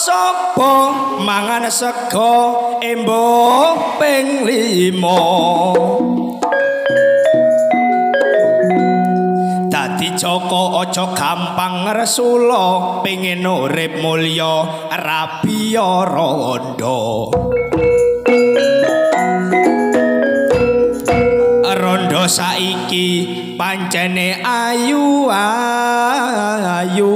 sapa mangan sego embo ping 5 dadi Joko aja gampang ngresula pengin urip mulya rabiya rondo rondo saiki pancene ayu ayu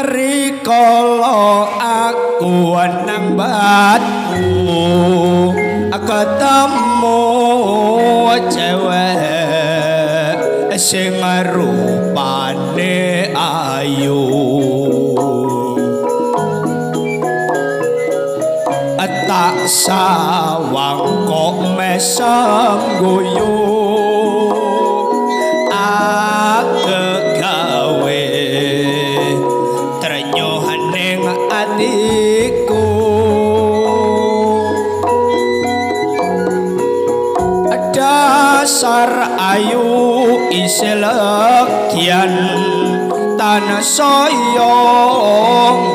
rikala aku nang batu ketemu cewek sing rupane ayu tak sawang kok mesem guyu gawe trenyuhan ning atiku dasar ayu isih legian tanah saya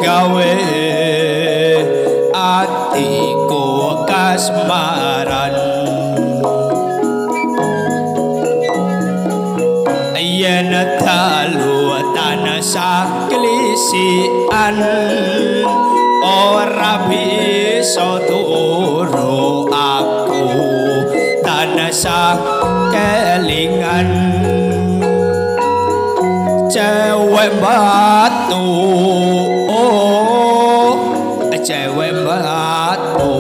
gawe atiku kasmaran yen dalu tanah saklisian ora bisa turu aku tanah sakelingan cewek batu cewek batu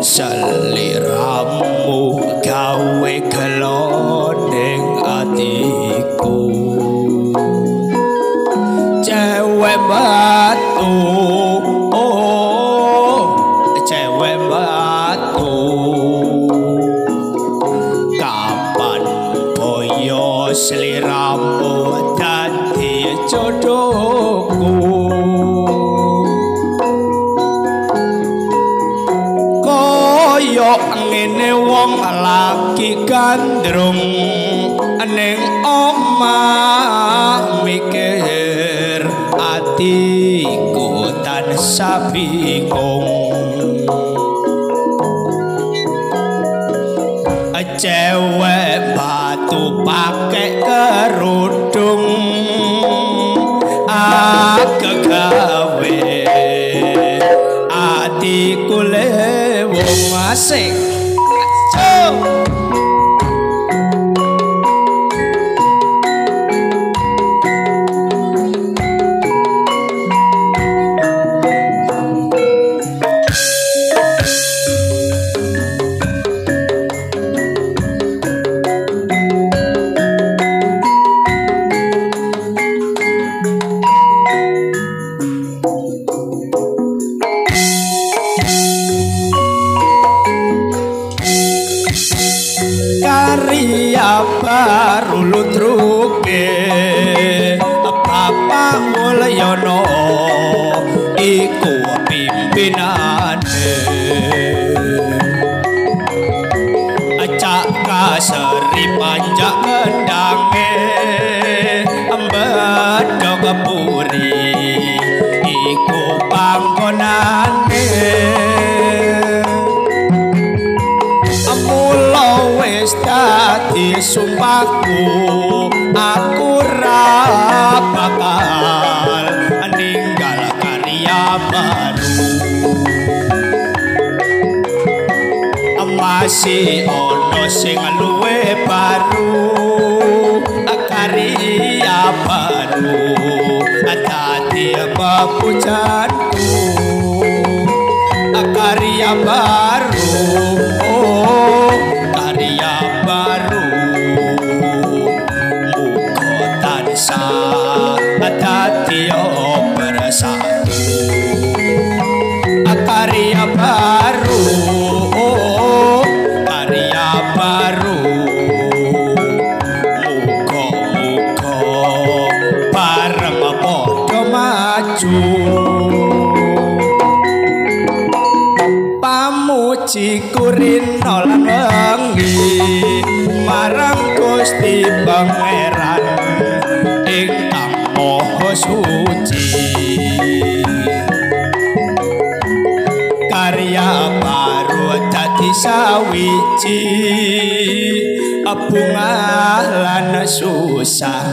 seliramu gawe gelondeng atiku cewek batu cewek batu kapan boyo seliramu dadi jodohku ngene wong laki gandrung ning omah mikir atiku tansah bingung cewek batu pakai kerudung gawe atiku lewung asik baru lutruke Bapak Mulyono iku pimpinane acak kaseri panjak kendange mbedhog puri iku panggonane wis dadi sumpahku aku ra bakal ninggal karya baru masih ono sing luwih baru karya baru dadi pepujanku karya baru karya baru muga tansah dadi bersatu karya baru karya baru muga-muga bareng padha maju pamuji kurina lan wengi pangeran ingkang maha suci karya baru dadi sawiji bungah lan susah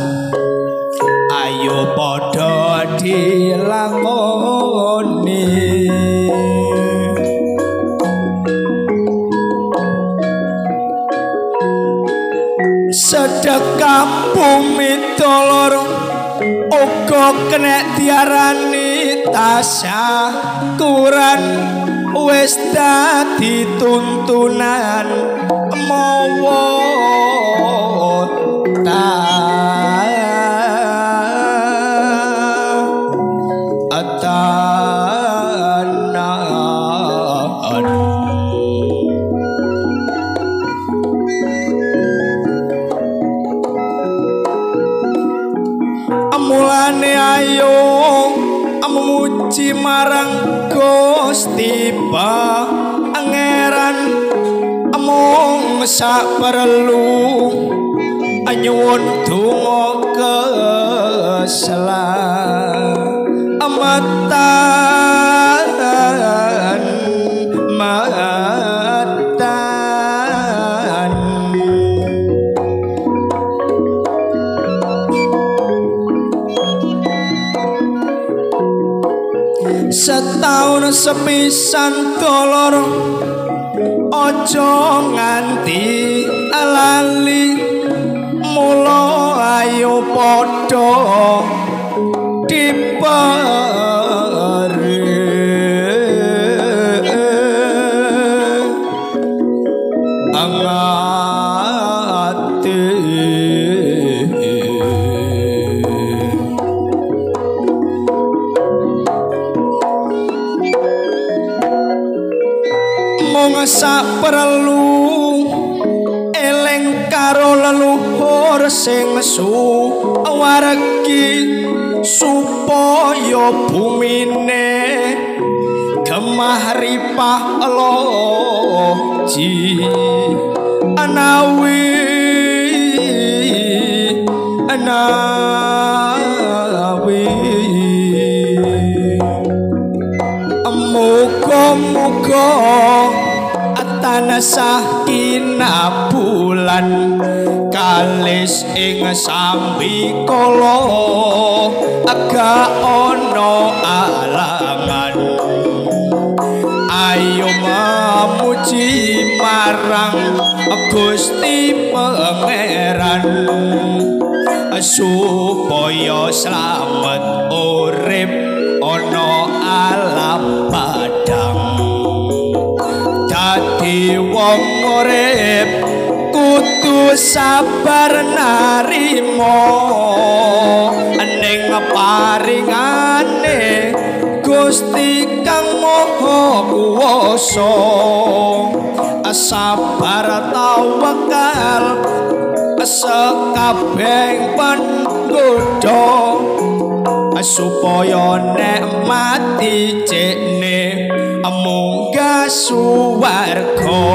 ayo padha dilakoni sedekah bumi dolor uga kena diarani tasyakuran wis dadi tuntunan mawa mulane ayo memuji marang Gusti Pangeran mung sak perlu nyuwun donga keselamatan setahun sepisan dolor ojo nganti lali mula ayo padha dipere angate mung sak perlu eling karo leluhur sing suwargi supaya bumine gemah ripah loji anawi muga-muga tanasah kinabulan kalis ing sambikala aga ana alangan ayo memuji marang Gusti Pangeran supaya slamet urip ana alam padang dadi wong urip kudu sabar narima ning paringane Gusti Kang Maha Kuwasa sabar tawakal sekabeh panggoda supaya nek mati cekne munggah suwarga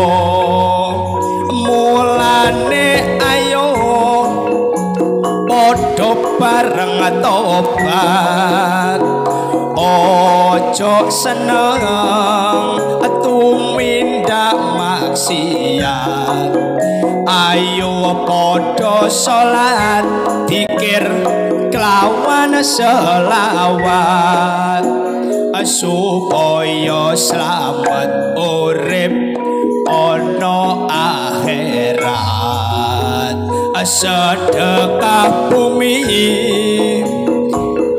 mulane ayo padha bareng tobat ojo seneng tumindak maksiat ayo padha salat dikir kelawan selawat supaya slamet urip ana akhirat sedekah bumi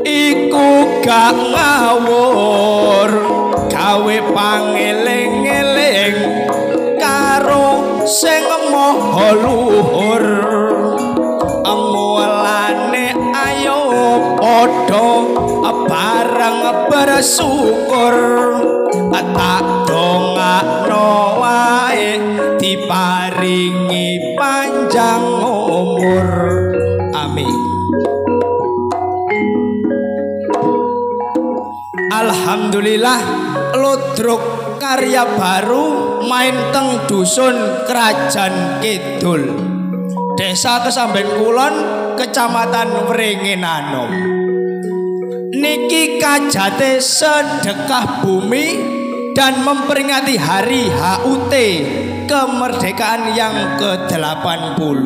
iku gak ngawur gawe pangeling-eling karo sing maha luhur mulane ayo padha bareng bersyukur tak dongakno wae diparingi panjang umur amin. Alhamdulillah ludruk karya baru main teng dusun Krajan Kidul Desa Kesamben Kulon, Kecamatan Wrengenanom. Niki kajate sedekah bumi dan memperingati hari HUT kemerdekaan yang ke-80.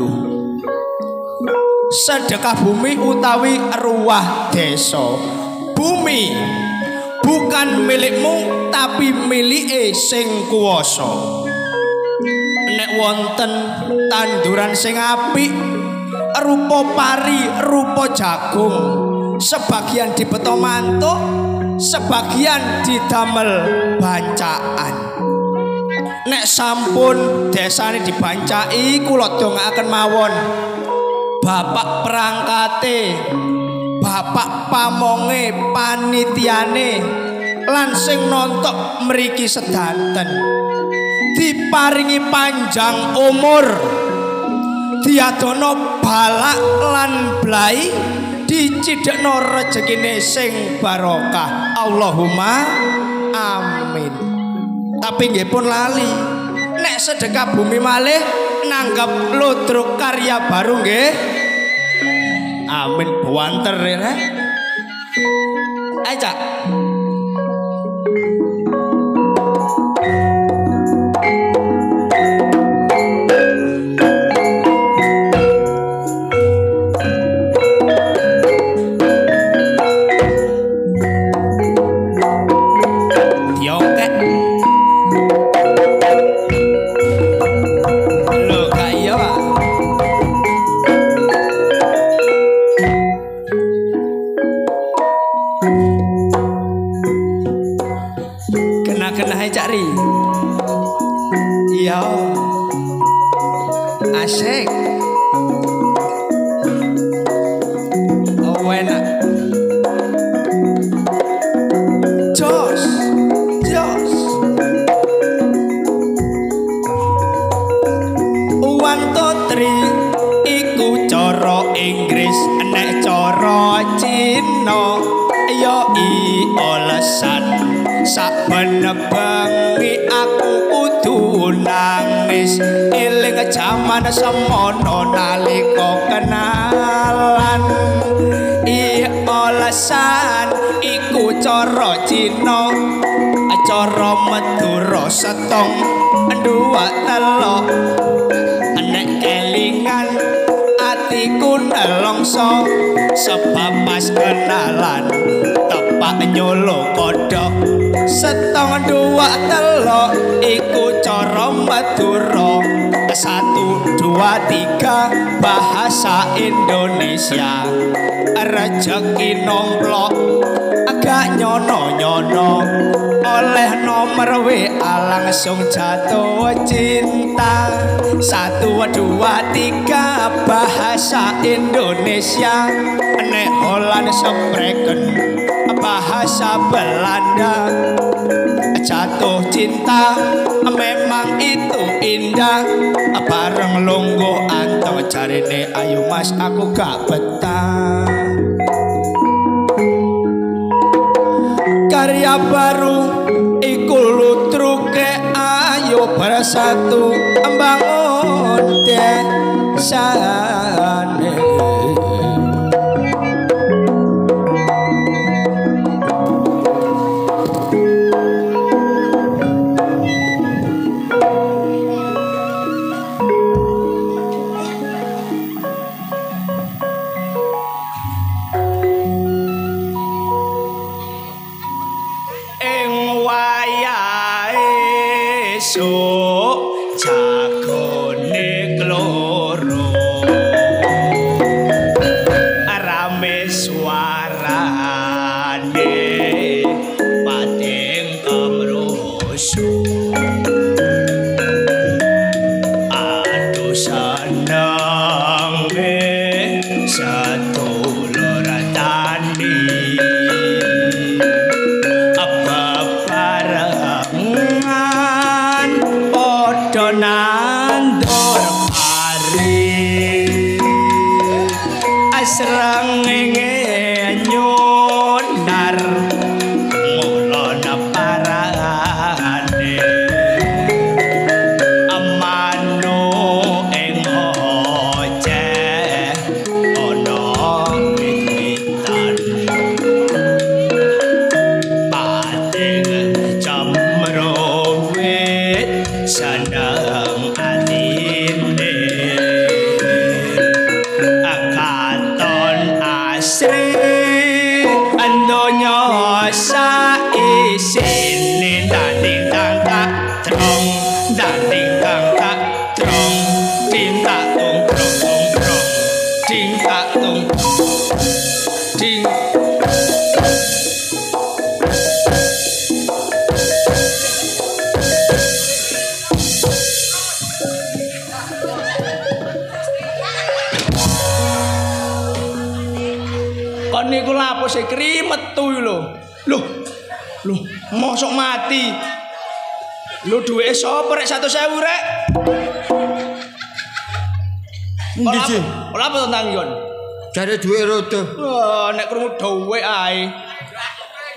Sedekah bumi utawi ruah desa. Bumi bukan milikmu tapi milike sing kuwasa. Nek wonten tanduran sing apik rupa pari, rupa jagung, sebagian dibeto mantuk, sebagian didamel bancaan. Nek sampun desane dibancai, kula dongaaken mawon bapak perangkate, bapak pamonge, panitiane lan sing nontok mriki sedanten diparingi panjang umur, diadono balak lan blai, dicidekno rezekine sing barokah. Allahumma amin. Tapi nggih pun lali, nek sedekah bumi malih nanggap ludruk karya baru nggih. Amin buanter ya. Ayo Cak. Asik. Oh enak. Jos, jos. Wantotri iku cara Inggris, nek cara Cina ya i olesan. Saben bengi aku kudu nangis eling jaman semono nalika kenalan. I olesan iku cara Cina, cara Madura setong dua telok. Nek kelingan atiku nelongso sebab pas kenalan tepak nyolo kodok. Setong dua telok iku cara Madura, 1, 2, 3 bahasa Indonesia. Rezeki nomplok agak nyono-nyono, oleh nomor WA langsung jatuh cinta. 1, 2, 3 bahasa Indonesia. Nek Holland spreken bahasa Belanda. Jatuh cinta memang itu indah, bareng lungguh anteng jarine ayu mas aku gak betah. Karya baru iku lutruke ayo bersatu membangun desane. Jagone kloro rame suarane pating kamrusu. Aduh senenge sedulur tani nandur pari asrengenge nyundar mulana parane amano ing ojek rasa isine danding tang tak trong danding tang tak trong ding tak tung trong trong ding tak tung ding kon niku lapo sik metu lho. Loh, mosok mati. Lho duweke sapa rek 100.000 rek? Endi sih? Ora apa tentang yon. Jare duwe rodo. Wah, nek krungu dhuwit ae.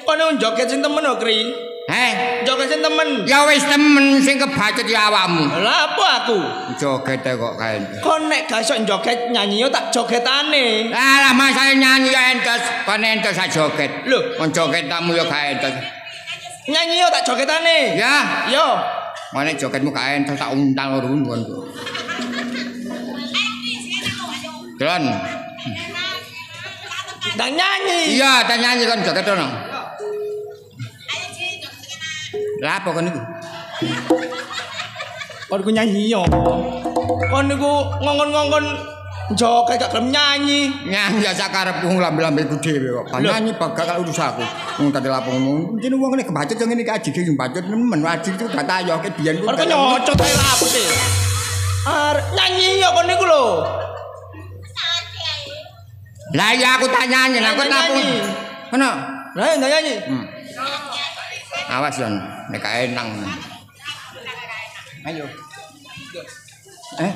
Kono joget sing temen kok, Kri. Joget sing temen. Ya wis temen sing kebacet ya awakmu. Lah apa aku? Joget kok kae. Kon nek gak iso joget nyanyi yo tak jogetane. Lah masalah nyanyi ya entes, kon entes sak joget. Lho, kon jogetanmu yo gak entes. Nyanyi yo tak jogetane. Ya. Yo. Mane jogetmu gak entes tak undang loro kon. Don. Dan nyanyi. Iya, tak nyanyi kon joget ono. Lah apa kon niku? Kon ku nyanyi yo. Kon niku ngongon-ngongon joget gak gelem nyanyi. Nyanyi ya sakarepku lambe-lambeku dhewe kok. Nyanyi bakal urus aku. Wong tadi lapungmu. Mungkin wong nek kebacet yo ngene iki aji sing bacet nemen aji itu gak tayoke biyen ku. Kon nyocot ae lapo sih. Nyanyi yo kon niku lho. Lah ya aku tak nyanyi, aku napung. Ono. Lah ndak nyanyi. Awas yon, nek enang. Ayo.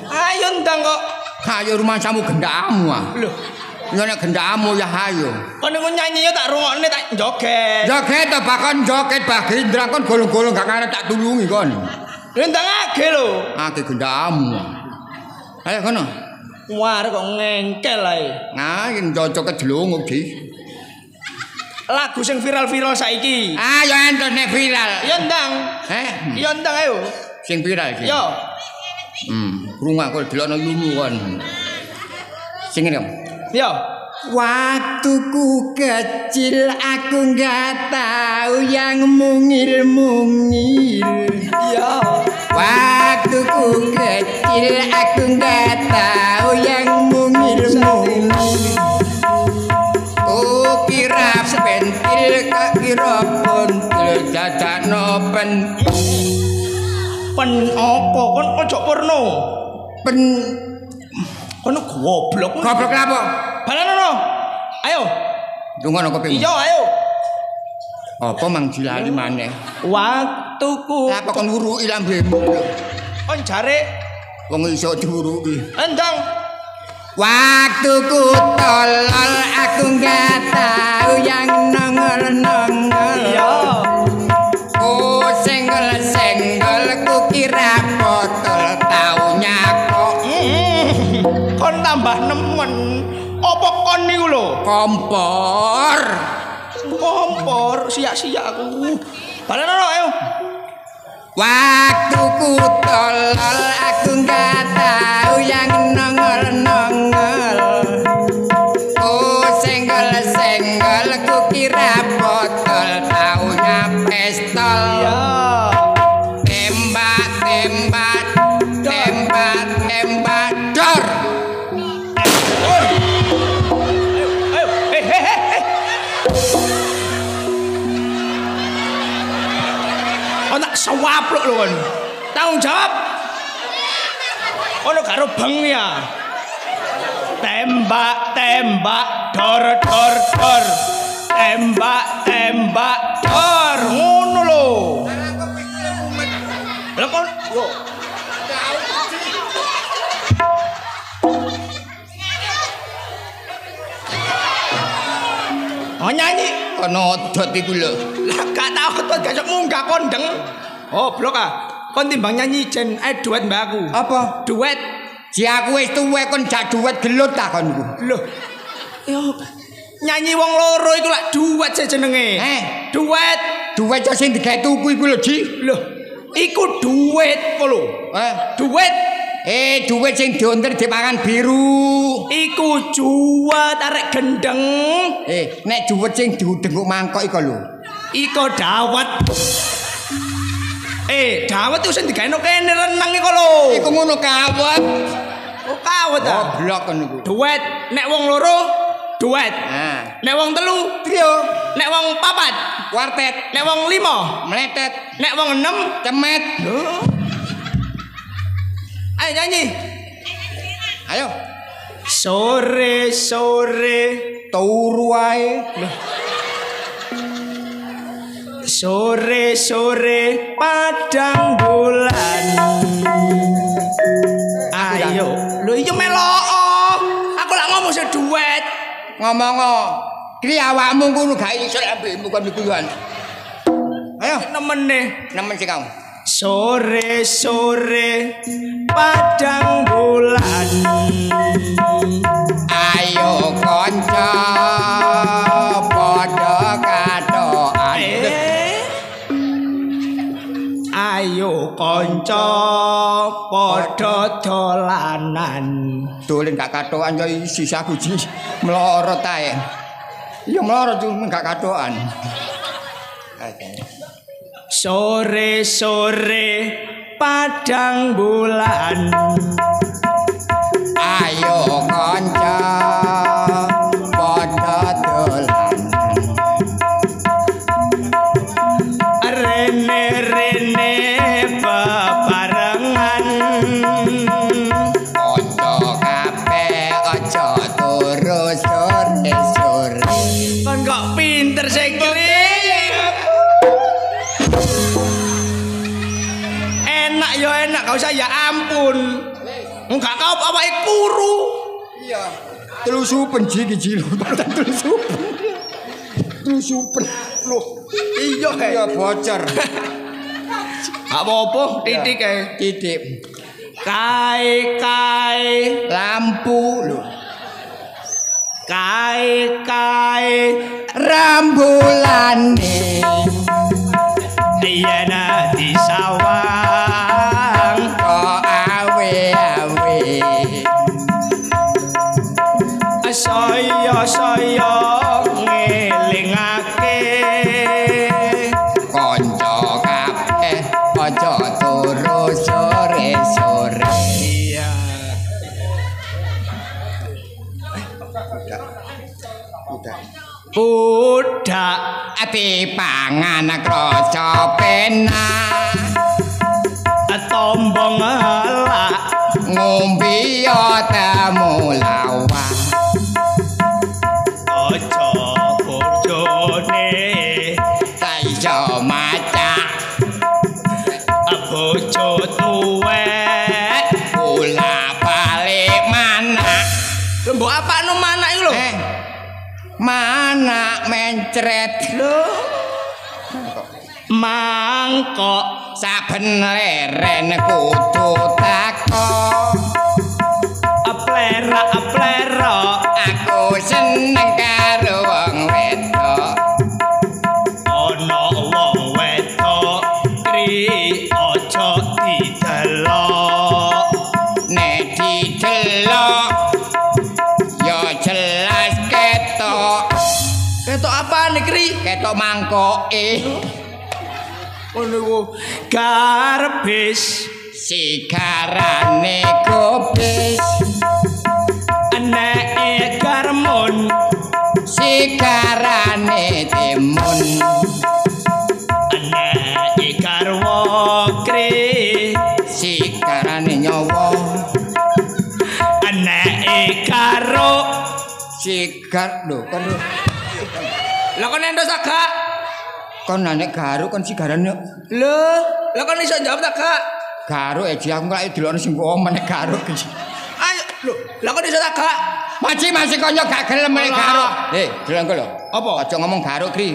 Ayo ndang kok. Ayo rumah samu gendakmu ah. Lho. Yo nek gendakmu ya ayo. Kon niku nyanyi yo tak rungokne tak joget. Joget to bakon joget Bagindra kon golong-golong gak ngarep tak tulungi kon. Lho ndang age lho. Age gendakmu. Ayo kono. Wah kok ngengkel ae. Nah, yen cocok kedelung Di. Lagu sing viral-viral saiki. Ah, yo enten nek viral. Yo ndang. Yo ndang ayo. Sing viral iki. Yo. Krungu kok delokno lumu kon. Sing ngene. Yo. Waktuku kecil aku nggak tahu yang mungil-mungil. Yo. Waktuku kecil aku nggak tahu yang mungil-mungil. Oh kira pentil kak kira pentil jajano pen apa kon ojo porno. Pen Kono goblok. goblok apa? Balanono. Ayo. Dungono kopi. Iya ayo. Apa mang dilali maneh? Waktuku. Apa kon nguruki lambemu? Kon jare Wong iso diuruki. endang. Waktuku tolol aku nggak tahu yang nongol-nongol. Iya. Oh senggol-senggol ku kira botol taunya kok. Kon tambah nemen. Apa kon niku lho? Kompor. Kompor siak-siak aku. Balanono ayo. Waktuku tolol aku nggak tahu yang nongol-nongol. Oh senggol-senggol ku kira botol taunya pistol. Ya. Tembak tembak tembak tembak dor. Ayo. Oh tak sewapluk lho kon. Tanggung jawab. Ono karo beng ya. Tembak tembak dor dor dor. Tembak tembak dor. Ngono lho. Lah kon lho. Oh nyanyi. Kono odot iku lho. Lah gak tau to gak munggah kondeng. Oh blok ah. Kon timbang nyanyi jen duet mbak aku. Apa? Duet. Si aku wis tuwek kon jak duet gelut ta konku. Loh. Yo nyanyi wong loro iku lak duet jenenge. Duet. Duet yo sing digawe tuku iku lho, Ji. Loh. Iku duet kok lho. Duet. Duet sing dionter dipangan biru. Iku juwet arek gendeng. Nek duet sing diudenguk mangkok iku lho. Iko dawet. Dawet itu sing digawe kene renang iku lho. Iku ngono kawet. Oh, kawet ta? Goblok kan niku. Duet, nek wong loro duet. Nah, Nek wong telu, trio, nek wong papat, kuartet, nek wong lima, meletet, nek wong enam, cemet. lho. Ayo nyanyi. Ayo, Sore turu wae. Sore padang bulan. Ayo, lho iki melok. Aku lak ngomong se duet. Ngomong ki awakmu ngono gak iso ambekmu kon niku yo. Ayo, Nemene. nemen sik kau. Sore padang bulan. Ayo kanca padha katokan. Ayo kanca padha dolanan. Dolen gak katokan yo sisa guji melorot ae. Iya melorot cuma gak katokan. Sore padang bulan. Ayo kanca padha dolanan. Rene bebarengan. Kanca kabeh aja turu sore-sore. Kon kok pinter sih enak ya enak, gak usah ya ampun. Enggak kau awake kuru. Iya. Telusupen iki lho, telusupen. Telusupen. Loh, iya bocor. Gak apa-apa, titik kae. Titik. Kae Lampu lho. kae Rambulane yen di sawang kok awe-awe. saya ngelingake Kanca kabeh aja turu sore-sore. iya budak Ati pangan kroco penak. tombong elak Ngombe temu lawan. ojo bojone Iso macak bojo tuwek bola balik mana. mbok apakno manak iku lho Mana mencret lho. mangkok Saben leren kudu takok. plera Aku seneng karo wong wedok. ana wong wedok kri aja didelok Nek didelok ya jelas ketok. ketok apane kri Ketok mangkoke. ngono ku garbis Sigarane kopis. anake garmun Sigarane timun. anake garwa kri Sigarane nyawa. anake karo Sigar lho kon lah kon endos agak kon nek garu kon sigarane lho lah kon iso jawab tak gak garu eji aku lak delokno sing kok nek garu. ayo lho lah kon iso tak gak Maci masih konyo gak gelem nek garu. Delok lho. Apa? Aja ngomong garu kri.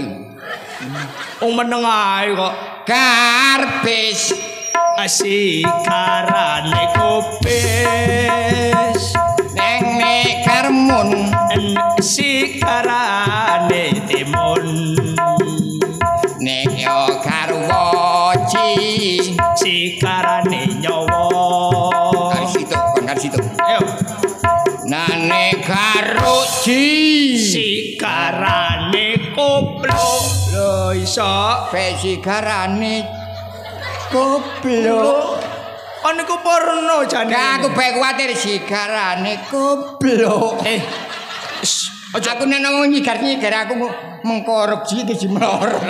wong meneng ae kok Garbis. asikarane kopis Neng nek karmun sikarane timun nek yo garwoci. sikarane nyawa Kari situ, kon kari situ. ayo Nane garuci. sikarane koplo Lho, Yo iso. Pek sigarane goblok. Kon niku porno jane. Gak aku pek kuwatir sigarane goblok. Aku nek ngomong nyigar-nyigar aku mengkorupsi iki melorot.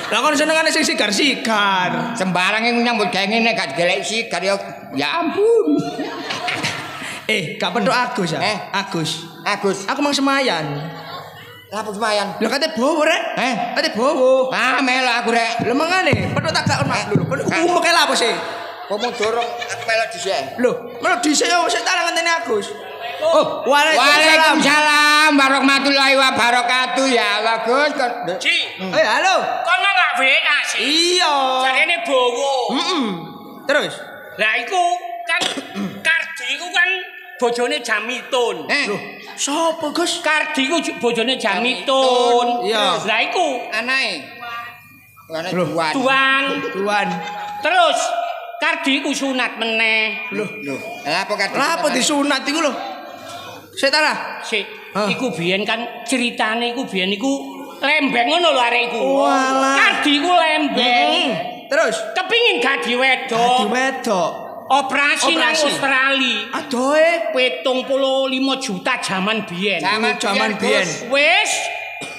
Lah kon senengane sing sigar-sigar. Sembarang yang nyambut gawe ngene gak golek sigar ya ampun. Gak petuk Agus ya? Agus. Aku mang semayan. Apa semayan? Lho kate bowo rek. Kate bowo. Ah melo aku rek. Lho mangane, petuk tak gak ono lho. Kon umeke lha apa sih? Kok mau dorong aku melo dhisik. Lho, melo dhisik yo sik tak ngenteni Agus. Oh, Waalaikumsalam warahmatullahi wabarakatuh ya Allah Gus. Ci. Halo. Kon nggak WA sih? Iya. Jarene bowo. Terus? Lah iku kan Kardi iku kan bojone Jamitun. Loh, sapa Gus? Kardi iku bojone Jamitun. Iya. Lah iku Anake. Tuan. Terus Kardi iku sunat meneh. Loh. Lah apa disunat iku lho? Sik ta lah. Sik, iku biyen kan ceritane iku biyen iku lembeng ngono lho arek iku. Walah. Kardi iku lembeng. Terus Kepingin gadi wedok. Operasi nang Australia. Adohe 75 juta jaman biyen. Jaman biyen. Wis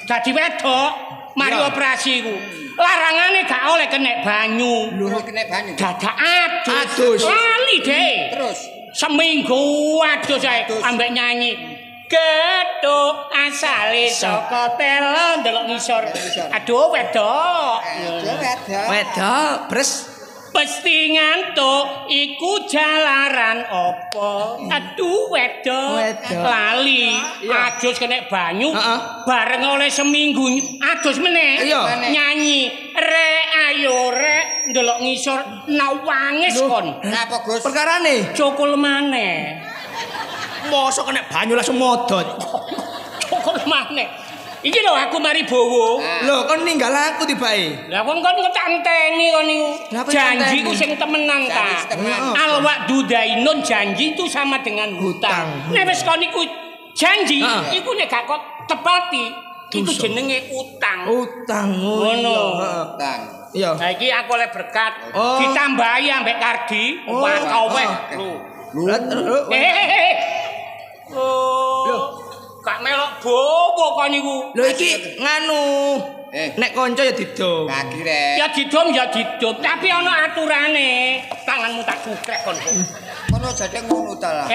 dadi wedok, mari operasi iku. Larangane gak oleh kena banyu. Lho kena banyu. Dadak adus. Lali deh. Terus seminggu adus ae ambek nyanyi. Gedhok asale saka telo ndelok ngisor. Aduh wedok. Wedok, bres. Pesti ngantuk iku jalaran opo. Aduh wedok. Lali. Adus kena banyu. Bareng oleh seminggu adus meneh. Nyanyi re ayo re ndelok ngisor nawangis kon. Napa Gus? Perkarane cukul maneh. Mosok kena banyu langsung modot. Cukul maneh. Iki lho aku mari bowo. Lho kon ninggal aku tibake. Lah kon ngecanteni kon niku. Janji ku sing temenan ta. Alwak dudainun janji itu sama dengan hutang. Nek wis kon niku janji iku nek gak kok tepati iku jenenge utang. Utang ngono. Utang. Iya. Lah iki aku oleh berkat ditambahi ambek Kardi. Wah kaweh. Gak melok bowo kon niku. Lho iki nganu. Nek kanca ya didom. Ya didom ya didom, tapi ana aturane. Tanganmu tak cukrek kon. Kono jane ngono ta lah.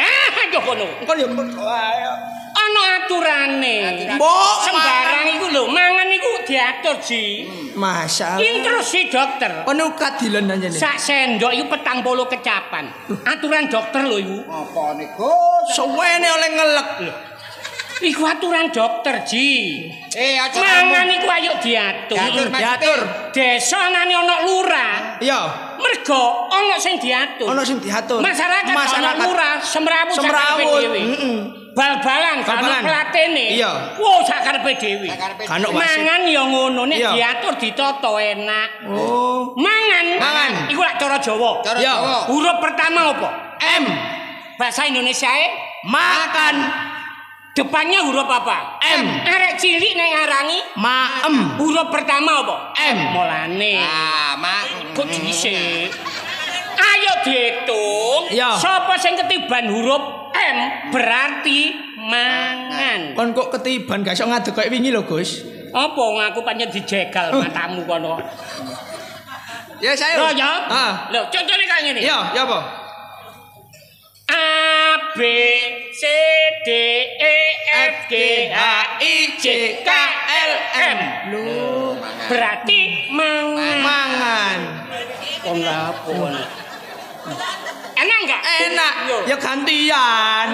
Yo kono. Kon ya wae. Ana aturane. Mbok sembarang iku lho, mangan iku diatur Ji. Masalah. Instruksi dokter. Kon kadilen anjene. Sak sendok iku 40 kecapan. Aturan dokter lho iku. Apa niku? Suwene oleh ngelek lho. Iku aturan dokter Ji. Aja mangan iku ayo diatur. Diatur. Desa anane ana lurah. Iya. Mergo ana sing diatur. Ana sing diatur. Masyarakat ana lurah semrawut dhewe. Bal-balan kan platene. Iya. Wo sak karepe dhewe. Mangan ya ngono nek diatur ditata enak. Oh. Mangan. Iku lak cara Jawa. Iya. Huruf pertama apa? M. Bahasa Indonesiae makan. Depannya huruf apa? M. Arek cilik nek ngarangi maem. Huruf pertama apa? M. Molane. Kok dhisik? Ayo diitung. Sapa sing ketiban huruf M berarti mangan. Kon kok ketiban gak iso ngadeg koyo wingi lho, Gus. Apa ngaku pancen dijegal matamu kono. Ya saya. Lho ya. Lho, contohnya kayak ngene. Iya, ya apa? A B C D E F G H I J K L M. Lho, berarti mangan. Kon lapon. Enak enggak? Enak. Ya gantian.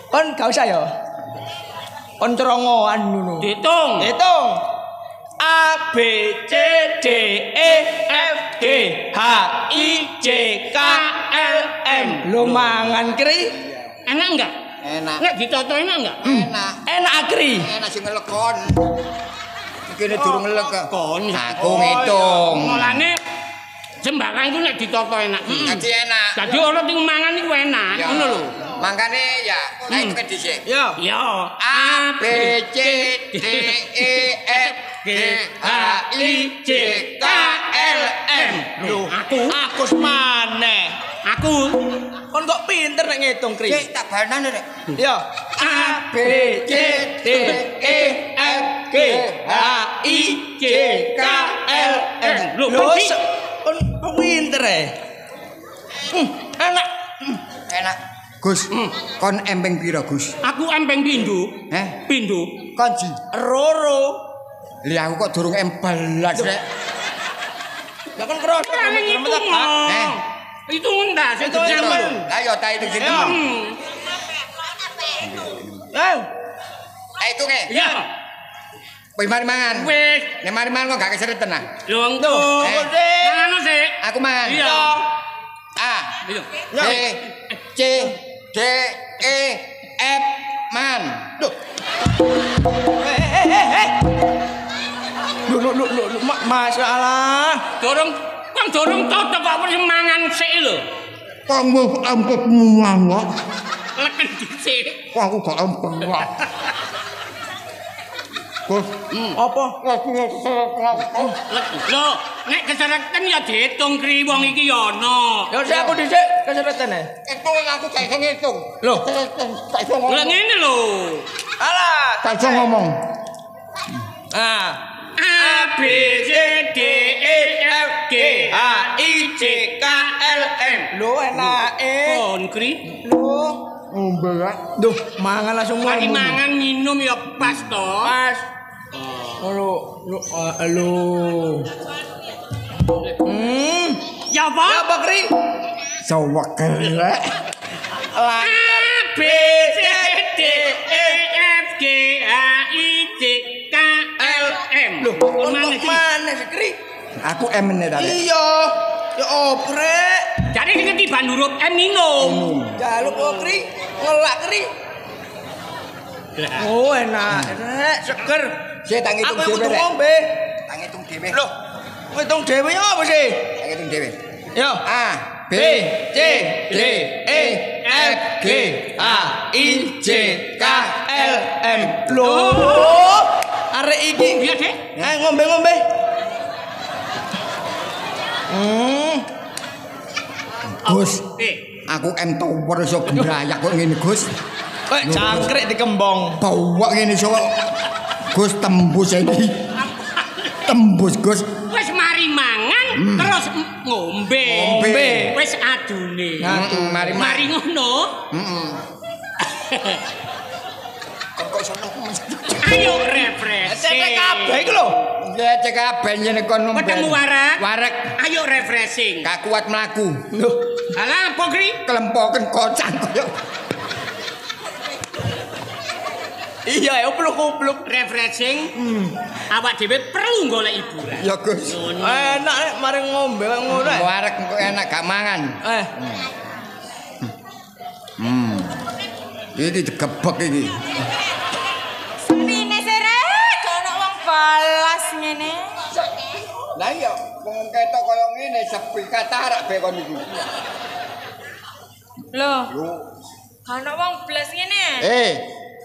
Kon gak usah ya. Kon cerongoan ngono. Ditung. A B C D E F G H I J K L M. Lu mangan kri? Enak enggak? Enak. Nek ditoto enak enggak? Enak kri. Enak sing ngelekon. Kene durung ngelek kon. Aku ngitung. Mulane sembarang iku nek ditoto enak. Dadi enak. Dadi ora ting mangan iku enak. Ngono lho. Mangkane ya, ayo dhisik. Ya. A B C D E F G GHIJKLM. Lho, aku maneh. Aku Kon kok pinter nek ngitung, Kri? Cek tak balane rek. Yo. A B C D E F G H I J K L M. Lho, kon pinter e. Enak. Enak. Gus, kon empeng pira, Gus? aku empeng pindho. Pindho. Konji. Roro. Li aku kok durung embelas rek. Lah kon kroso Itu enggak, saya Itu nyaman. Lah yo ta itu sini. Itu ke? Ya. Wis mari mangan. Wis. Nek mari mangan kok gak keseretan ah. Lho engko. Mangan sih. Aku mangan. Iya. A. Iya. B C D E F man. Duh. Lu masalah. Dorong cocok kok wis mangan sik lho. Kamu ampun muang. Leken dhisik. Wah aku gak ampun. Gus, Apa? Lho, nek kesereken ya diitung Kri wong iki ya ana. Ya sik aku dhisik keseretan e. itu aku gak iso ngitung. Loh, Gak iso ngomong. Lah ngene lho. alah. Gak iso ngomong. A B C D E F G H I J K L M. Lho enake. Kon Kri. Lho. Ngombe ya. Duh, mangan langsung Mari ngomong. mangan minum ya pas to. Pas. Lho. Ya apa? Ya apa, Kri? Sawak rek. A B C D E F G H I J K L M. Loh, kon kok mana sih, Kri? Aku emene ta. Iya. Ya oprek. Jadi ngerti ban huruf M minum. Jaluk kok, Kri. Ngelak, Kri. Oh, enak. Rek, seger. Saya tak ngitung Aku dhewe kudu rek. ngombe. Tak ngitung dhewe. Loh, ngitung dhewe ya apa sih? Tak ngitung dhewe. Yo. A B C D E F G H I J K L M. Loh, arek iki. Iya, Dek. Ngombe-ngombe. Gus, Eh, aku M tower iso gembrayak kok ngene Gus. Kok cangkrek dikembong. Bawak ngene iso kok. Gus tembus iki. Tembus Gus. wis mari mangan terus ngombe. Ngombe. Wis adune. Mari Mari ngono. Kok seneng. Ayo refreshing. Cek kabeh iku lho. Ya cek kabeh nyene kon ngombe. Ketemu warak. Warek Ayo refreshing. gak kuat mlaku. Alah apa Kri? Kelempoken kocang koyo. Iya, upluk-upluk. Refreshing. Awak dhewe perlu golek hiburan. Ya Gus. Enak nek mari ngombe kok ngono. Warek kok enak gak mangan. Iki digebek iki. Sepine serek, gak ono wong balas ngene. Lah iya, wong ketok koyo ngene sepi katarak be kon iki. Lho. Gak ono wong blas ngene.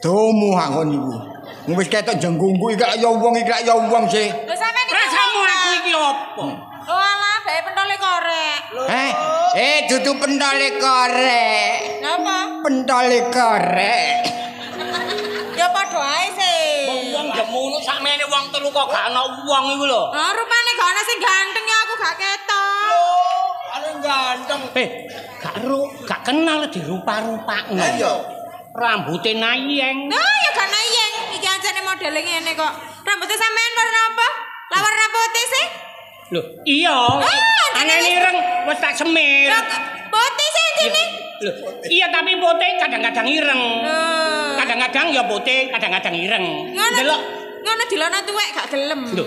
Domu hakon iku. Wis ketok jenggungku iki lak ya wong iki lak ya wong sih. Lho sampean iki. Rasamu aku iki opo? Lho alah, bae pentole korek. Dudu pentole korek. Napa? Pentole korek. Ya padha ae sih. Wong jemono sakmene wong telu kok gak ana wong iku lho. Lah rupane gak ana sing ganteng ya aku gak ketok. Anu ganteng. Gak kenal dirupa-rupakno. Ayo. Rambute nayeng. Nah, ya gak nayeng. Iki anjane modele ngene kok. Rambutnya sampean warna apa? Lah warna putih sih? Lho, iya. Anane ireng wis tak semir. Lah putih sih intine. Lho, iya tapi putih kadang-kadang ireng. Nah. Kadang-kadang ya putih, kadang-kadang ireng. Delok. Ngono dilono tuwek gak gelem. Lho.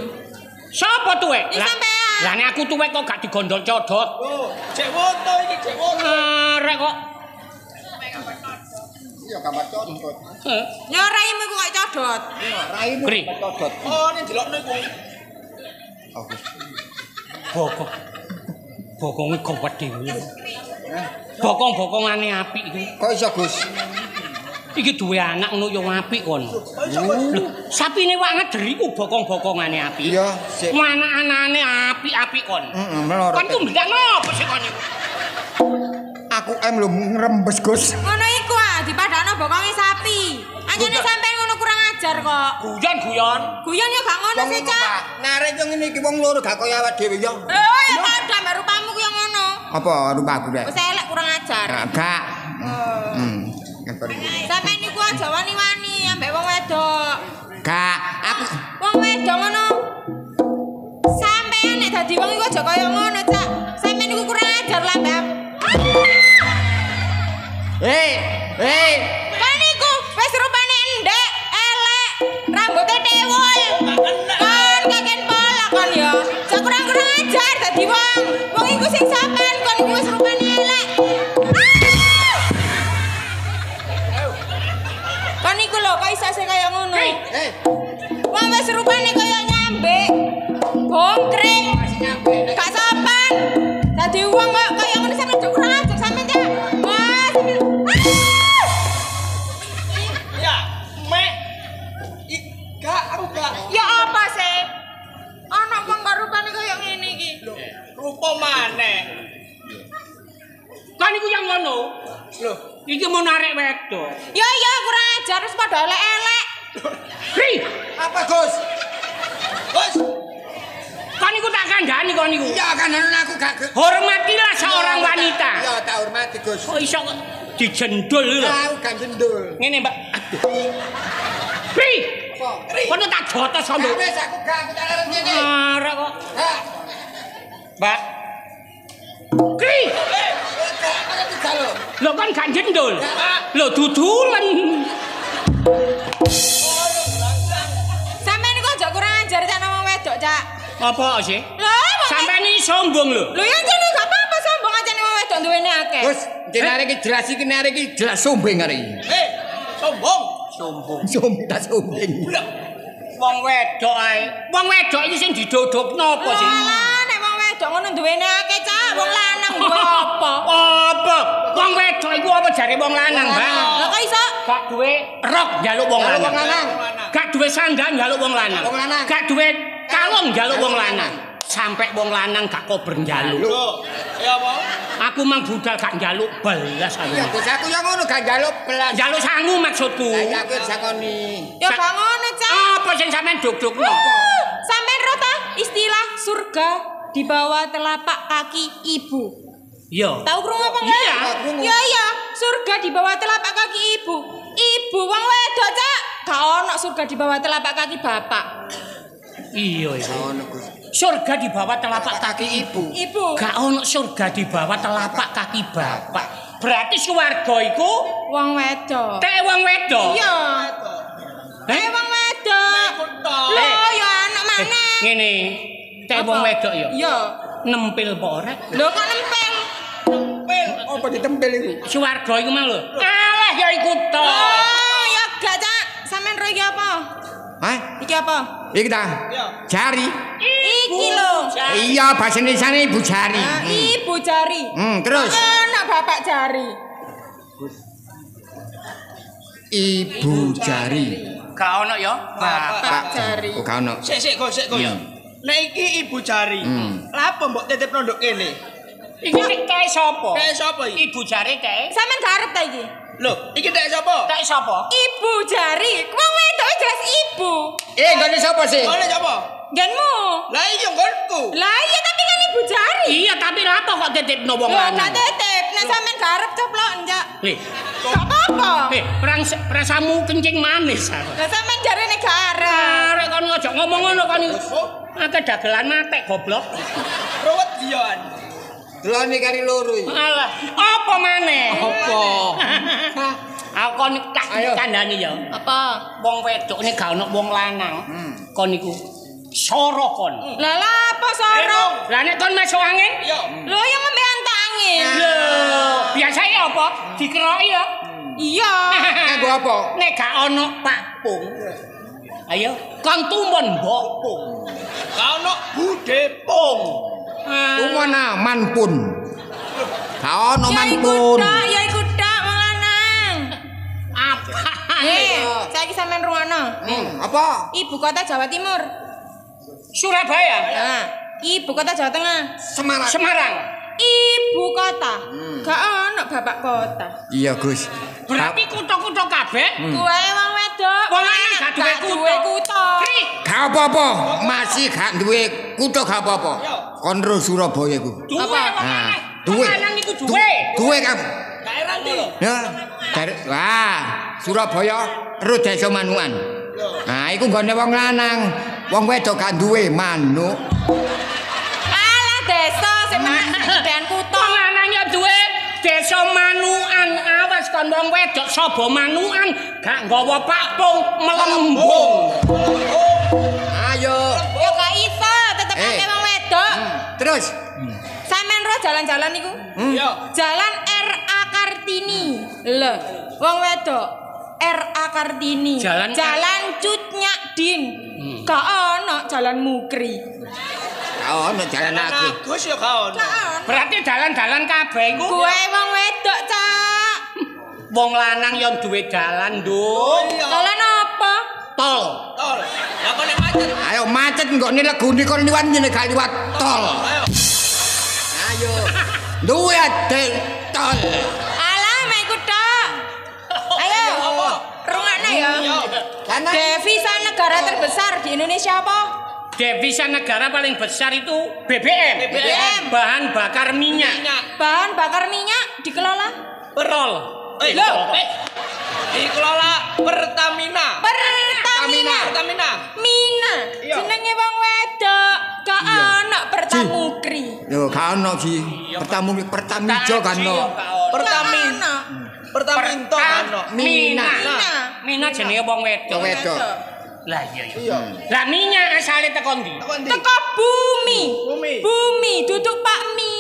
Sapa tuwek? Iki sampean. Lah nek aku tuwek kok gak digondol codot. Oh, cek foto iki, cek foto. Arek kok. Iya gambar codot. Ya raimu iku kok codot. Raimu Kri. codot. Oh, ini delokno iku. Bokong. Bokonge gowet dhewe. Bokong-bokongane apik iku. Kok iso Gus? Iki duwe anak ngono yo apik kon. Sapine wak ngeder iku bokong-bokongane apik. Iya, sik. Anak-anane apik-apik kon. Heeh, melorot. Kon ku ndak ngopo sih kon iku? Aku lho ngrembes, Gus. Ngono iku dipadakno bokonge sapi. Anjene sampean ngono kurang ajar kok. Guyon. Guyon ya gak ngono sih, Cak. Ngarep yo ngene iki wong loro gak kaya awak dhewe yo. Ya padha mbak rupamu ku yo ngono. Apa rupaku rek? Wis elek kurang ajar. Gak. Ngepar iki. Sampean niku aja wani-wani ambek wong wedok. Gak, aku Wong wedok ngono. Sampean nek dadi wong iku aja kaya ngono, Cak. Sampean niku kurang ajar lah, Mbak. Hei. Kan niku wis rupane endek, elek, rambutnya tewul. Kan kaken pola kon ya. Cak kurang ajar dadi wong. Wong iku sing sampean kon iku wis rupane elek. Kon iku lho kok iso sing kaya ngono. Wong wis rupane kaya nyambe. Bongkring. Gak sopan. Dadi wong kok kaya ngono sampeyan kurang ajar sampeyan ya. Mas. Ya, mek. Gak, aku gak. Ya apa sih? Ana wong kok rupane kaya ngene iki. Rupa maneh. Kan iku yang ngono. Loh, Iki mau narik wedok. Ya kurang ajar wis padha elek-elek. Ri, Apa, Gus? Gus. kon iku tak kandhani kon iku. Ya kan aku gak. Hormatilah seorang wanita. Ya tak hormati, Gus. Kok iso dijendul lho. Aku gak jendul. Ngene, Mbak. Ri, kono tak jotos sampe. Wis aku gak tak leren ngene. Arek kok. Ha. Mbak. Kri, Gak tiga lho. lho kan gak jendul. Lho dudulen. Sampeyan niku aja kurang ajar cak nang wong wedok, Cak. Apa sih? Lho, Sampai ini sombong lho. lho ya jane gak apa-apa sombong aja ning wong wedok duwene akeh. Gus, jenare iki jelas iki nare iki jelas sombeng arek iki. Sombong. Sombeng tak sombeng. Wong wedok ae. Wong wedok iki sing didodopno apa sih? Lah nek wong wedok ngono duwene akeh, Cak. Wong lanang duwe apa? Apa? Wong wedok iku apa jare wong lanang, Mbak? Lah kok iso? Gak duwe rok njaluk wong Njaluk lanang. wong lanang. Gak duwe sandal njaluk wong lanang. Wong lanang. Gak duwe kalung njaluk wong lanang. Sampai wong lanang gak kober njaluk. Loh, ya apa? Aku mang budal gak njaluk belas aku. Ya Gus, aku yo ngono gak njaluk belas. Njaluk sangu maksudku. Lah aku sakoni. Ya gak ngono, Cak. Apa sing sampean duk-dukno? Sampeyan ro ta istilah surga di bawah telapak kaki ibu. Iya. Tahu krungu apa enggak? Iya. Iya, surga di bawah telapak kaki ibu. Ibu wong wedok, Cak. Gak ono surga di bawah telapak kaki bapak. Iya itu. Ngono Gus. Surga di bawah telapak kaki ibu. Ibu. Gak ono surga di bawah telapak kaki bapak. Berarti swarga iku Wong wedok. tek wong wedok. Iya. Heh? Wong wedok. Lho, ya anak maneh. Ngene. Tek wong wedok ya. Iya. Nempel apa ora? Lho kok nempel? Apa ditempel iku? Swarga iku mang lho. Alah ya iku to. Oh, ya gak, Cak. Sampeyan ro iki apa? Hah? Iki apa? Iki ta? Jari. Iki lho. Iya, bahasa Indonesiane ibu jari. Ibu jari. Terus Anak bapak jari. ibu jari. Gak ono ya. Bapak jari. Oh, gak ono. Sik, Gus. Iya. Nek iki ibu jari. Lah apa mbok titip nduk kene? Iki kae sapa? Kae sapa iki? Ibu jari kae. Sampeyan gak arep ta iki? Loh, iki tek sapa? Kae sapa? Ibu jari. Wong wedok jelas ibu. Gane sapa sih? Oleh sapa? Genmu. Lah iya nggonku. Lah iya tapi kan ibu jari. Iya, tapi lha apa kok titipno wong Lho gak lanang? tetep. Nek sampeyan gak arep coplok, Cak. Lih, Gak apa-apa. rasamu kencing manis. Lah sampeyan jarene gak arep. Arek kon aja ngomong ngono kon iku. Akeh dagelan matek goblok. Ruwet dian. Delone kari loro iki. Alah, apa maneh? Apa? Aku kon tak Ayo. kandhani ya. Apa? Wong wedok ini gak ono wong lanang. Kon iku soro kon. Lah apa sorong? Lah nek kon masuk angin? Yo. Lho yang membe antangin. Lho, biasanya apa? Dikeroki ya. Iya. Nggo apa? Nek gak ono Pak Pung. Ayo, kon tumbon Mbok Pung. Gak ono Bude Pung. Umana manpun. Gak ono Ya iku manpun. dak, ya iku dak wong lanang. Apa Saiki sampean rungokno. Apa? Ibu kota Jawa Timur. Surabaya. Nah, ibu kota Jawa Tengah. Semarang. Ibu kota. Gak ono bapak kota. Iya, Gus. Berarti kutha-kutha kabeh. Kowe wong wedok. Wong lanang gak duwe kutha. Gak apa-apa, masih gak duwe kutha gak apa-apa. Kon ro Surabaya ku. Duwe wong lanang. Duwe. Wong lanang iku duwe. Duwe kan. Daerah ndi lho? Ya, wah, Surabaya ro desa manukan. Nah, iku nggone wong lanang. Wong wedok gak duwe manuk. Alah desa sing menang kutha. Wong lanang ya duwe desa manukan. Awas kon wong wedok sapa manukan gak nggawa pakpung melembung. Ayo. Ya gak iso, tetep akeh wong wedok. Terus. Sampean ro jalan-jalan niku? Yo. Jalan RA Kartini. Lho, wong wedok RA Kartini. Jalan Cut Nyakdin. Gak ono jalan Mukri. Oh, ono jalan aku. Agus ya gak ono. Berarti dalan-dalan kabeh iku. Kowe wong wedok, Cak. Wong lanang yang duwe dalan, Nduk. Jalan apa? Tol. Tol. Lah kok nek macet. Ayo macet kok ini legune kon liwat ngene gak liwat tol. Ayo. Ayo. Duwe tol. Alah, mek iku tok. Ayo. Rungokno ya. Devisa negara terbesar di Indonesia apa? Devisa negara paling besar itu BBM. Bahan bakar minyak. Bahan bakar minyak dikelola Perol. Dikelola Pertamina. Pertamina. Mina. Jenenge wong wedok. Gak ono Pertamukri. Yo gak ono Ji. Pertamijo kan ono. Pertaminto kan ono. Mina jenenge wong wedok. Wedok. Lah iya. Lah minyak asale teko ndi? Teko bumi. Duduk Pak Mi.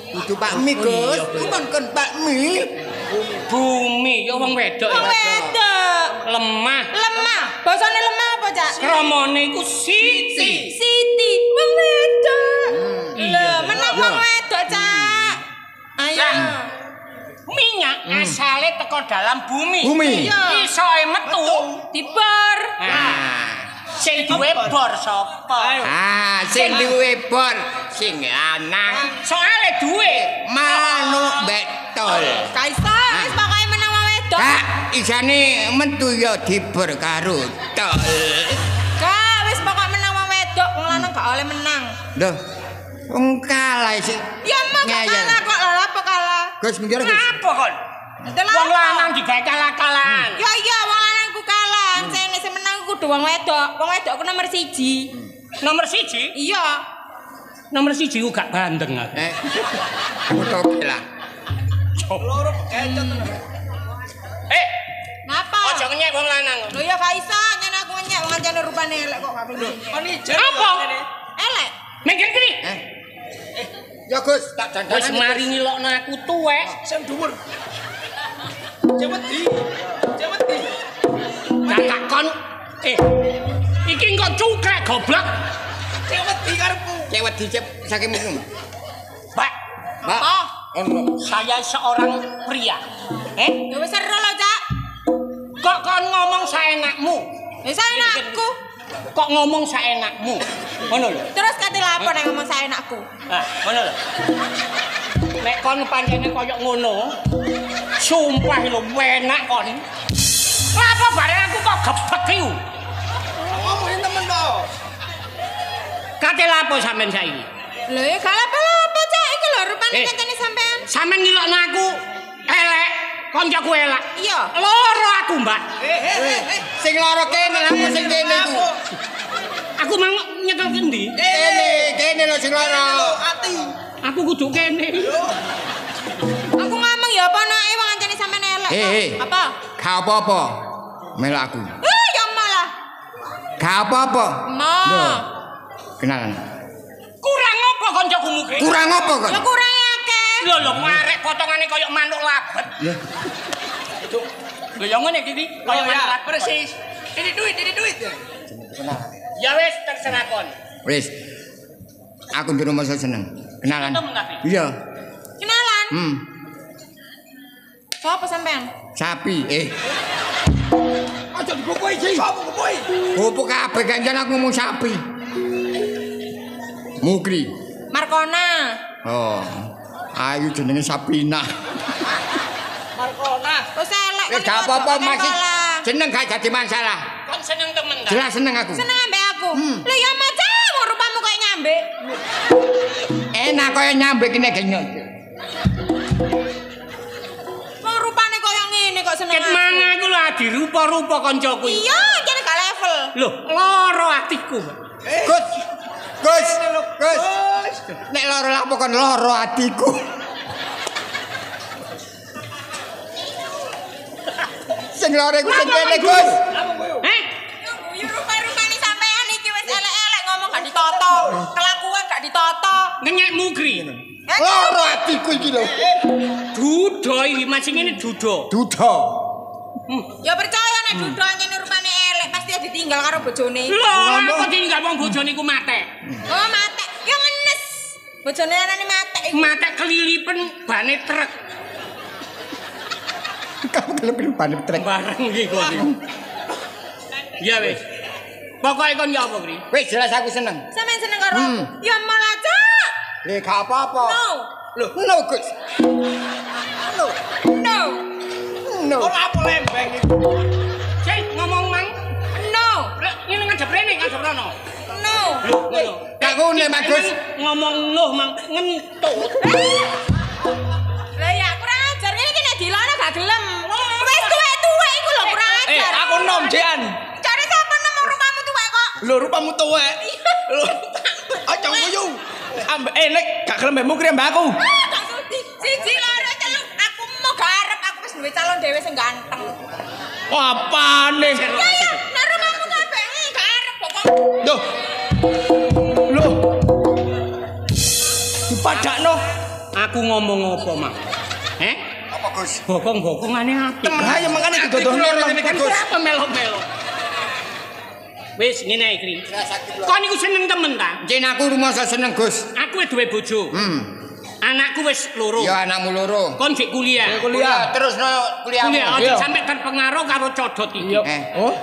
Itu Pak Mi, Gus. Kumpul kon Pak Mi. Bumi ya wong wedok. Wong wedok. Lemah. Basane lemah apa, Cak? Kramane iku Siti. Siti, wong wedok. Lho, menang wong wedok, Cak. Ayo. Minyak asale teko dalam bumi. Bumi. Isoe metu Dibor. Sing duwe bor sapa? Sing duwe bor sing lanang. Soale duwe Manuk mbek tol. Kaisa, wis pokoke menang wong wedok. Kak, isane metu ya dibor karo tol. Kak, wis pokoke menang wong wedok, wong lanang gak oleh menang. Lho, wong kalah sih. Ya mah kalah kok lha apa kalah? Gus ngira Gus. apa kon? Wong lanang digawe kalah-kalahan. Ya iya, wong lanang ku kalah. Sing menang kudu wong wedok. Wong wedok ku nomor 1. Nomor 1? Iya. Nomor 1 ku gak bandeng aku. Utopi lah. Loro kecot tenan. Napa? Aja ngenyek wong lanang. Lho ya gak iso, nyen aku ngenyek wong ancane rupane elek kok gak gelem. Kon ijen. Apa? Elek. Minggir kiri. Ya Gus, tak Wis dandanan. mari ngilokno aku tuwek. Sing dhuwur. Cepet di. Kakak kon iki kok cukrek goblok. Cepet di karepku. Cewek dicep saking mung. Pak, Pak. saya seorang pria. Ya wis ero lho, Cak. Kok kon ngomong saenakmu? Wis enakku. Kok ngomong saenakmu? Ngono lho. Terus kate lapor nek ngomong saenakku. Ah, ngono lho. Nek kon pancene koyo ngono, sumpah lho enak kon. Apa bareng aku kok gebek iku? Ngomongin temen kok. Kate lapo sampean saiki? Lho ya gak apa-apa, Cak. Iki lho rupane kancane sampean. Sampean ngilokno aku elek, koncoku elek. Iya. Loro aku, Mbak. Sing loro kene apa sing kene iku? Aku mau nyekel kendi. Kene lho sing loro. Ati. Aku kudu kene. Aku ngomong ya apa anake wong ancane sampean elek. Apa? Gak apa-apa. Melok aku. Ya malah. Gak apa-apa. Ma. Kenalan. Kurang apa koncoku muke? Kurang apa kok? Ya kurang akeh. Lho marek potongane koyo manuk labet. Lho ya ngene iki koyo manuk labet. Persis. Ini duit. Ya wis terserah kon. Wis. Aku di rumah saya seneng. Kenalan. Temen tapi. Iya. Kenalan. Sopo sampean? Sapi. Aja digopoi iki. Sopo gopoi? Gopo kabeh kancan aku ngomong sapi. Mukri. Markona. Oh. Ayu jenenge Sapina. Markona. Wis elek Wis gak apa-apa masih jeneng gak jadi masalah. Kon seneng temen ta? Jelas seneng aku. Seneng ambek aku. Lho ya maca wong rupamu koyo nyambe. Enak kaya nyambe kene genyot. Wong rupane koyo ngene kok seneng. Ket mana aku lho adi rupa-rupa kancaku. Iya, kene gak level. Lho, loro atiku. Gus. Nek loro lapo kon loro atiku. Sing loro iku sing kene, Gus. Heh? Yo rupa-rupane sampean iki wis elek-elek ngomong gak ditata, kelakuan gak ditata. Ngenyek mugri. Loro atiku iki lho. Dudo iki masing ngene dudo. Duda. Ya percaya nek duda ngene rupane elek pasti ditinggal karo bojone. Lho, aku tinggal wong bojone iku matek. Oh, matek. Ya ngenes. Bojone arane matek iku. Matek kelilipen bane truk. Kamu kelebih panik trek. Bareng iki kok. Ya wis. Pokoke kon ya apa, Kri? Wis jelas aku seneng. Sampeyan seneng karo ya malah cak. Le gak apa-apa. No. No, Gus. No. No. Ora apa lembeng iki. Sik ngomong mang. No. Lek ngene ngadep rene ngadep rono. No. Lho, ngono. Gak ngene, Mas Gus. Ngomong nuh mang ngentut. Lah ya kurang ajar ngene iki nek dilono gak gelem. Wis tuwek-tuwek iku lho kurang ajar. Aku nom jean. Cari sapa nemu rupamu tuwek kok. Lho rupamu tuwek. Lho. Aja nguyu. Ambek nek gak gelem mbekmu kri mbak aku. Gak sudi. Siji loro telu aku mau garep aku wis duwe calon dhewe sing ganteng. Apane? Ya ya, nek rupamu kabeh garep pokok. Loh. Loh. Dipadakno. Aku ngomong apa, Mak? Heh? Apa, Gus? Bokong-bokongane apik. Lah ya makane didodono ngene Kan Gus. apa melok-melok? Wis ngene ae, Kri. Kon iku seneng temen ta? Jen aku rumasa seneng, Gus. Aku wis duwe bojo. Anakku wis loro. Ya anakmu loro. Kon sik kuliah. Kuliah. Terus no kuliahmu. Kuliah aja sampe terpengaruh karo codot iki. Oh.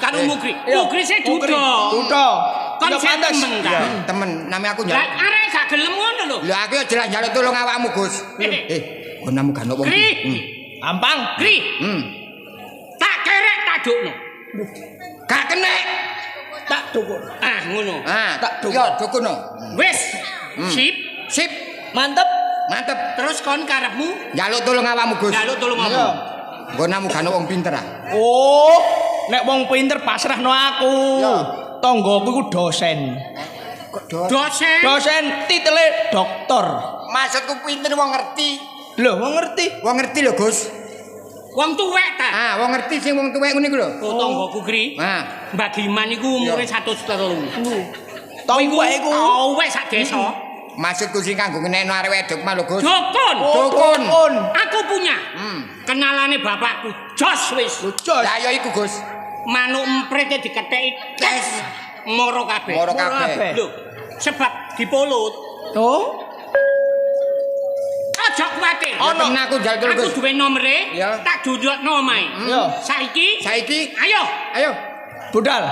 Karo Mugri. Mugri sik dudo. Dudo. Kon sik temen ta? Temen, namanya aku Lah njaluk. arek gak gelem ngono lho. Lho aku ya jelas njaluk tolong awakmu, Gus. Kok namu gak ono wong Kri. Ampang. Kri. Tak kerek tak dukno. Gak kena. Tak dukun. Ah ngono. Tak dukun. Ya dukuno. Wis. Sip. Sip. Mantep. Mantep. Terus kon karepmu Njaluk tolong awakmu, Gus. njaluk tolong ngomong. Kok namu gak ono wong pinter ah. Oh, nek wong pinter pasrahno aku. Ya. Tonggoku iku dosen. Dosen. Dosen titele doktor. Maksudku pinter wong ngerti. Lho, wong ngerti. Wong ngerti lho, Gus. Wong tuwek ta? Wong ngerti sing wong tuwek ngene iku lho. Oh, tanggoku Kri. Mbak Giman iku umure 103. Tuwek iku. Wes sak desa. Maksudku sing kanggo ngenekno arek wedok mah lho, Gus. Dukun. Dukun. Aku punya. Kenalane bapakku. Jos wis. Jos. Lah ya iku, Gus. Manuk emprete diketheki tes. Moro kabeh. Moro kabeh. Lho, sebab dipolut. Oh. Aja kuwatir. Ono aku njaluk tolong, Aku Gus. duwe nomere, Ya. tak dudukno omahe. Ya. Saiki, Saiki ayo. ayo Budal.